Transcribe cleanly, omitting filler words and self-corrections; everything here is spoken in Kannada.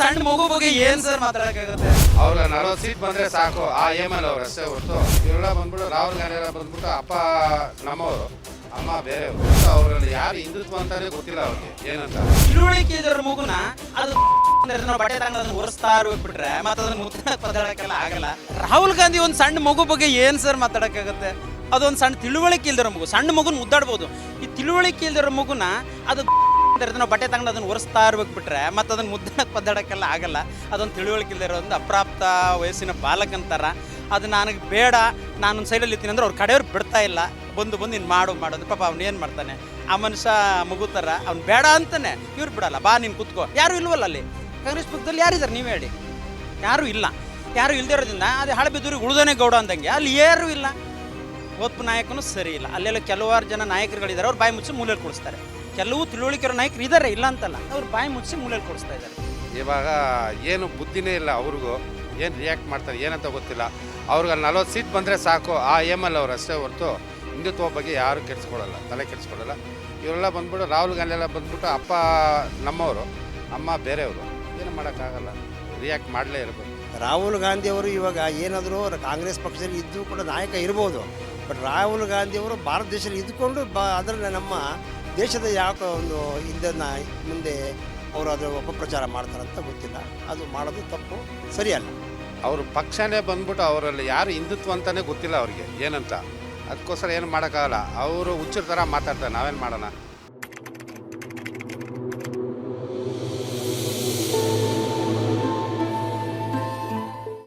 ಸಣ್ಣ ಮಗು ಬಗ್ಗೆ ಏನ್ ಸರ್ ಮಾತಾಡಕ್ಕಾಗುತ್ತೆ? ಅವ್ರ 40 ಸೀಟ್ ಬಂದ್ರೆ ಸಾಕು ಆ ಏಮಲ್ಲಿ ಅವ್ರು ಅಷ್ಟೇ ಹೊರತು ಇವರೆಲ್ಲ ಬಂದ್ಬಿಟ್ಟು ರಾಹುಲ್ ಗಾಂಧಿ ಎಲ್ಲ ಬಂದ್ಬಿಟ್ಟು ಅಪ್ಪ ನಮ್ಮವರು ಅಮ್ಮ ಬೇರೆಯವರು. ಅವರಲ್ಲಿ ಯಾರು ಹಿಂದುತ್ವ ಅಂತಾನೆ ಗೊತ್ತಿಲ್ಲ ಅವ್ರಿಗೆ ಏನಂತ. ತಿಳುವಳಿಕೆ ಇದ್ರ ಮಗುನ ಅದು ಬಟ್ಟೆ ತಗೊಂಡು ಒರೆಸ್ತಾ ಇರ್ಬಿಟ್ರೆ ಮತ್ತೆ ಅದನ್ನ ಮುದ್ದ ಪದಾಡಕ್ಕೆಲ್ಲ ಆಗಲ್ಲ. ರಾಹುಲ್ ಗಾಂಧಿ ಒಂದ್ ಸಣ್ಣ ಮಗು ಬಗ್ಗೆ ಏನ್ ಸರ್ ಮಾತಾಡಕ್ಕಾಗತ್ತೆ? ಅದೊಂದು ಸಣ್ಣ ತಿಳುವಳಿಕೆ ಇಲ್ದಿರೋ ಮಗು, ಸಣ್ಣ ಮಗುನ ಮುದ್ದಾಡ್ಬೋದು. ಈ ತಿಳುವಳಿಕೆ ಇಲ್ದಿರೋ ಮಗುನ ಅದು ನಾವು ಬಟ್ಟೆ ತಗೊಂಡು ಅದನ್ನು ಒರೆಸ್ತಾ ಇರ್ಬೇಕು ಬಿಟ್ರೆ ಮತ್ತೆ ಅದನ್ನು ಮುದ್ದಾಡಕ್ಕೆ ಪದ್ದಾಡಕ್ಕೆಲ್ಲ ಆಗಲ್ಲ. ಅದೊಂದು ತಿಳುವಳಿಕೆ ಇಲ್ದಿರೋ ಒಂದು ಅಪ್ರಾಪ್ತ ವಯಸ್ಸಿನ ಬಾಲಕ ಅಂತಾರ. ಅದು ನನಗೆ ಬೇಡ, ನಾನೊಂದು ಸೈಡಲ್ಲಿ ಇರ್ತೀನಿ ಅಂದ್ರೆ ಅವ್ರ ಕಡೆಯವ್ರು ಬಿಡ್ತಾ ಇಲ್ಲ. ಬಂದು ನೀನು ಮಾಡೋದು ಪಾಪ ಅವ್ನು ಏನು ಮಾಡ್ತಾನೆ, ಆ ಮನುಷ್ಯ ಮಗು ಥರ ಅವ್ನು ಬೇಡ ಅಂತಾನೆ, ಇವ್ರು ಬಿಡಲ್ಲ, ಬಾ ನೀನು ಕೂತ್ಕೋ. ಯಾರೂ ಇಲ್ವಲ್ಲ ಅಲ್ಲಿ ಕಾಂಗ್ರೆಸ್ ಪಕ್ಷದಲ್ಲಿ, ಯಾರಿದ್ದಾರೆ ನೀವು ಹೇಳಿ? ಯಾರೂ ಇಲ್ಲ. ಯಾರೂ ಇಲ್ದಿರೋದ್ರಿಂದ ಅದು ಹಳೆಬಿದ್ದೂರಿಗೆ ಉಳಿದೋನೇ ಗೌಡ ಅಂದಂಗೆ ಅಲ್ಲಿ ಯಾರೂ ಇಲ್ಲ. ಒಬ್ಬ ನಾಯಕನೂ ಸರಿ ಇಲ್ಲ. ಅಲ್ಲೆಲ್ಲ ಕೆಲವಾರು ಜನ ನಾಯಕರುಗಳಿದ್ದಾರೆ, ಅವ್ರು ಬಾಯಿ ಮುಚ್ಚಿ ಮೂಲೆಯಲ್ಲಿ ಕೊಡಿಸ್ತಾರೆ. ಕೆಲವು ತಿಳುವಳಿಕೆರೋ ನಾಯಕರು ಇದ್ದಾರೆ, ಇಲ್ಲ ಅಂತಲ್ಲ, ಅವ್ರು ಬಾಯಿ ಮುಚ್ಚಿ ಮೂಲೆಯಲ್ಲಿ ಕೊಡಿಸ್ತಾ ಇದ್ದಾರೆ. ಇವಾಗ ಏನು ಬುದ್ಧಿನೇ ಇಲ್ಲ ಅವ್ರಿಗೂ, ಏನು ರಿಯಾಕ್ಟ್ ಮಾಡ್ತಾರೆ ಏನಂತ ಗೊತ್ತಿಲ್ಲ. ಅವ್ರಿಗೆ 40 ಸೀಟ್ ಬಂದರೆ ಸಾಕು ಆ ಏಮಲ್ಲಿ ಅವ್ರು ಅಷ್ಟೇ ಹೊರತು ಹಿಂದುತ್ವ ಬಗ್ಗೆ ಯಾರು ಕೆಡಿಸ್ಕೊಳ್ಳಲ್ಲ, ತಲೆ ಕೆಡಿಸ್ಕೊಳ್ಳಲ್ಲ. ಇವರೆಲ್ಲ ಬಂದ್ಬಿಟ್ಟು ರಾಹುಲ್ ಗಾಂಧಿ ಎಲ್ಲ ಬಂದ್ಬಿಟ್ಟು ಅಪ್ಪ ನಮ್ಮವರು ಅಮ್ಮ ಬೇರೆಯವರು, ಏನು ಮಾಡೋಕ್ಕಾಗಲ್ಲ, ರಿಯಾಕ್ಟ್ ಮಾಡಲೇ ಇರಬೇಕು. ರಾಹುಲ್ ಗಾಂಧಿಯವರು ಇವಾಗ ಏನಾದರೂ ಕಾಂಗ್ರೆಸ್ ಪಕ್ಷದಲ್ಲಿ ಇದ್ದು ಕೂಡ ನಾಯಕ ಇರ್ಬೋದು. ಬಟ್ ರಾಹುಲ್ ಗಾಂಧಿಯವರು ಭಾರತ ದೇಶದಲ್ಲಿ ಇದ್ದುಕೊಂಡು ಅದನ್ನು ನಮ್ಮ ದೇಶದ ಯಾಕೆ ಒಂದು ಹಿಂದೆ ಮುಂದೆ ಅವರು ಅದರ ಅಪಪ್ರಚಾರ ಮಾಡ್ತಾರಂತ ಗೊತ್ತಿಲ್ಲ. ಅದು ಮಾಡೋದು ತಪ್ಪು, ಸರಿಯಲ್ಲ. ಅವ್ರ ಪಕ್ಷನೇ ಬಂದ್ಬಿಟ್ಟು ಅವರಲ್ಲಿ ಯಾರು ಹಿಂದುತ್ವ ಅಂತಲೇ ಗೊತ್ತಿಲ್ಲ ಅವ್ರಿಗೆ ಏನಂತ. ಅದಕ್ಕೋಸ್ಕರ ಏನು ಮಾಡೋಕ್ಕಾಗಲ್ಲ. ಅವರು ಹುಚ್ಚರ ಥರ ಮಾತಾಡ್ತಾರೆ, ನಾವೇನು ಮಾಡೋಣ.